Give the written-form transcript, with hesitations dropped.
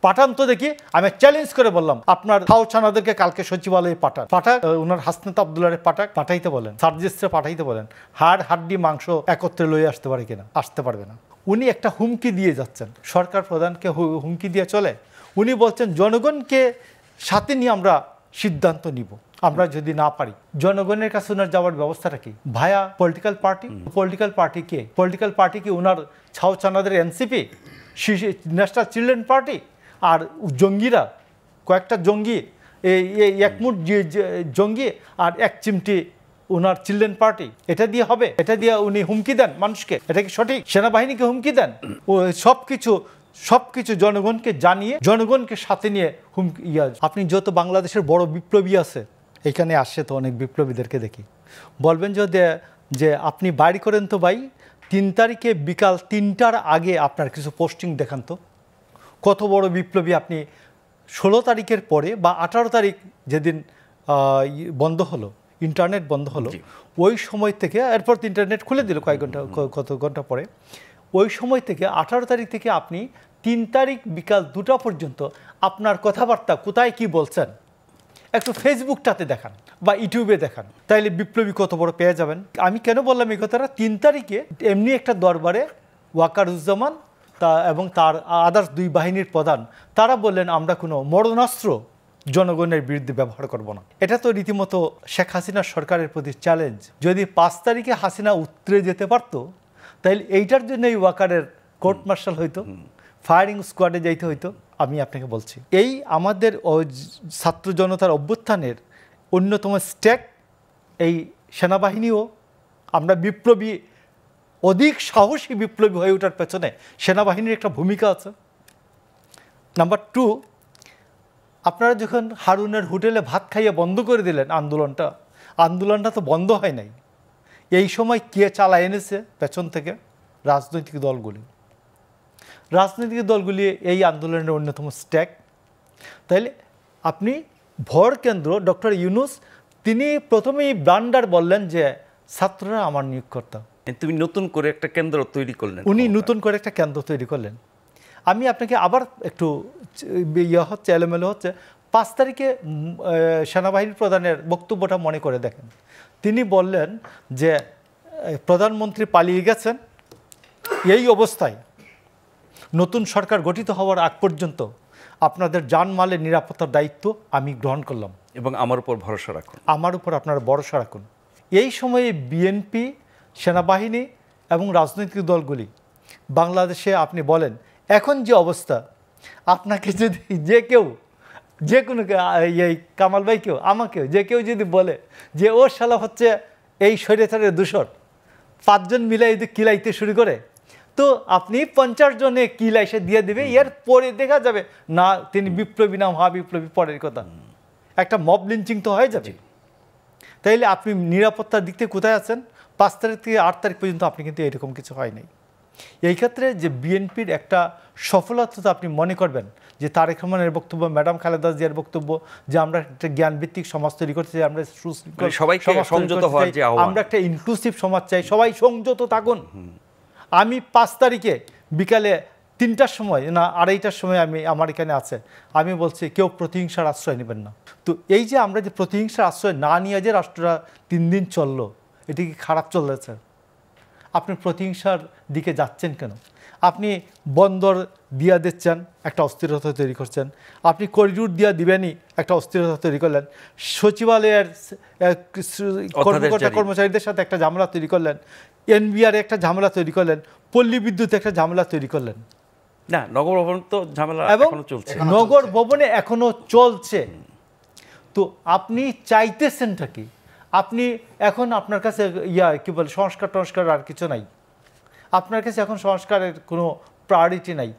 পাঠান তো দেখি। আমি চ্যালেঞ্জ করে বললাম আপনার হাওছানাদেরকে কালকে সচিবালয়ে পাঠাক, ওনার হাসনাত আব্দুল্লাহরে পাঠাইতে বলেন, সার্জিস্টে পাঠাইতে বলেন, হাড় হাড্ডি মাংস একত্রে লয়ে আসতে পারে কিনা, আসতে পারবে না। উনি একটা হুমকি দিয়ে যাচ্ছেন, সরকার প্রধানকে হুমকি দিয়ে চলে। উনি বলছেন জনগণকে সাথে নিয়ে আমরা সিদ্ধান্ত নিব, আমরা যদি না পারি। জনগণের কাছে ওনার যাওয়ার ব্যবস্থাটা কি? ভায়া পলিটিক্যাল পার্টি। পলিটিক্যাল পার্টি কি ওনার ছাওছানাদের এনসিপি, ন্যাশনাল চিলড্রেন পার্টি, আর জঙ্গিরা কয়েকটা জঙ্গি, এই একমুট জঙ্গি আর এক চিমটি ওনার চিলড্রেন পার্টি, এটা দিয়ে হবে? এটা দিয়ে উনি হুমকি দেন মানুষকে? এটা কি সঠিক? সেনাবাহিনীকে হুমকি দেন? ও সবকিছু জনগণকে জানিয়ে জনগণকে সাথে নিয়ে হুমকি আপনি যত বাংলাদেশের বড় বিপ্লবী আছে এখানে আসছে, তো অনেক বিপ্লবীদেরকে দেখি, বলবেন যে আপনি বাড়ি করেন তো ভাই 3 তারিখে বিকাল 3টার আগে আপনার কিছু পোস্টিং দেখান তো। কত বড় বিপ্লবী আপনি! 16 তারিখের পরে বা 18 তারিখ যেদিন বন্ধ হলো, ইন্টারনেট বন্ধ হলো, ওই সময় থেকে, এরপর ইন্টারনেট খুলে দিল কত ঘন্টা পরে, ওই সময় থেকে 18 তারিখ থেকে আপনি 3 তারিখ বিকাল 2টা পর্যন্ত আপনার কথাবার্তা কোথায় কি বলছেন একটু ফেসবুকটাতে দেখান বা ইউটিউবে দেখান, তাইলে বিপ্লবী কত বড় পেয়ে যাবেন। আমি কেন বললাম এই কথাটা? 3 তারিখে এমনি একটা দরবারে ওয়াকারুজ্জামান এবং তার আদার্স 2 বাহিনীর প্রধান তারা বললেন আমরা কোনো মরণাস্ত্র জনগণের বিরুদ্ধে ব্যবহার করব না। এটা তো রীতিমতো শেখ হাসিনার সরকারের প্রতি চ্যালেঞ্জ। যদি 5 তারিখে হাসিনা উতরে যেতে পারতো তাহলে এইটার জন্য এই ওয়াকারের কোর্ট মার্শাল হইতো, ফায়ারিং স্কোয়াডে যাইতে হইতো। আমি আপনাকে বলছি এই আমাদের ছাত্র জনতার অভ্যুত্থানের অন্যতম স্টেক এই সেনাবাহিনীও, আমরা বিপ্লবী, অধিক সাহসী বিপ্লবী হয়ে ওঠার পেছনে সেনাবাহিনীর একটা ভূমিকা আছে। নাম্বার 2, আপনারা যখন হারুনের হোটেলে ভাত খাইয়ে বন্ধ করে দিলেন আন্দোলনটা তো বন্ধ হয় নাই। এই সময় কে চালায় এনেছে পেছন থেকে? রাজনৈতিক দলগুলি এই আন্দোলনের অন্যতম স্টেক। তাইলে আপনি ভর কেন্দ্র ডক্টর ইউনূস তিনি প্রথমেই ব্লান্ডার বললেন যে ছাত্ররা আমার নিয়োগকর্তা। তুমি নতুন করে একটা কেন্দ্র তৈরি করলেন। উনি নতুন করে একটা কেন্দ্র তৈরি করলেন। আমি আপনাকে আবার একটু এলোমেলো হচ্ছে 5 তারিখে সেনাবাহিনীর প্রধানের বক্তব্যটা মনে করে দেখেন। তিনি বললেন যে প্রধানমন্ত্রী পালিয়ে গেছেন, এই অবস্থায় নতুন সরকার গঠিত হওয়ার আগ পর্যন্ত আপনাদের জানমালের নিরাপত্তার দায়িত্ব আমি গ্রহণ করলাম এবং আমার উপর আপনারা ভরসা রাখুন। এই সময়ে বিএনপি, সেনাবাহিনী এবং রাজনৈতিক দলগুলি বাংলাদেশে আপনি বলেন এখন যে অবস্থা, আপনাকে যদি যে কোনো এই কামাল ভাইকেও আমাকেও যে কেউ যদি বলে যে ও শালা হচ্ছে এই স্বৈরাচারের দূষর, 5 জন মিলে যদি কিলাইতে শুরু করে তো আপনি 50 জনে কিলাইসে দিয়ে দেবে, এর পরে দেখা যাবে না তিনি বিপ্লবী না মহাবিপ্লবী, পরের কথা, একটা মব লিঞ্চিং তো হয়ে যাবে। তাইলে আপনি নিরাপত্তার দিক থেকে কোথায় আছেন? 5 তারিখ থেকে 8 তারিখ পর্যন্ত আপনি কিন্তু এরকম কিছু হয় নাই। এই ক্ষেত্রে যে বিএনপির একটা সফলতা আপনি মনে করবেন যে তারেক রহমানের বক্তব্য, ম্যাডাম খালেদা জিয়ার বক্তব্য যে আমরা একটা জ্ঞানভিত্তিক সমাজ তৈরি করতে চাই, আমরা আমরা একটা ইনক্লুসিভ সমাজ চাই, সবাই সংযত থাকুন। আমি 5 তারিখে বিকালে 3টার সময় না 2:30টার সময় আমার এখানে আছে, আমি বলছি কেউ প্রতিহিংসার আশ্রয় নেবেন না। তো এই যে আমরা যে প্রতিহিংসার আশ্রয় না নিয়ে যে রাষ্ট্রটা 3 দিন চললো, এটি কি খারাপ চলেছে? আপনি প্রতিহিংসার দিকে যাচ্ছেন কেন? আপনি বন্দর দিয়া দিচ্ছেন, একটা অস্থিরতা তৈরি করছেন। আপনি করিডোর দিয়া দিবেনই, একটা অস্থিরতা তৈরি করলেন। সচিবালয়ের কর্মচারীদের সাথে একটা ঝামেলা তৈরি করলেন, এনবিআর একটা ঝামেলা তৈরি করলেন, পল্লী বিদ্যুৎ একটা ঝামেলা তৈরি করলেন। না, নগর ভবন তো ঝামেলা এখনো চলছে, নগর ভবনে এখনো চলছে। তো আপনি চাইতেছেনটা কি? আপনি এখন আপনার কাছে কি বলে সংস্কার আর কিছু নাই, আপনার কাছে এখন সংস্কারের কোনো প্রায়োরিটি নাই।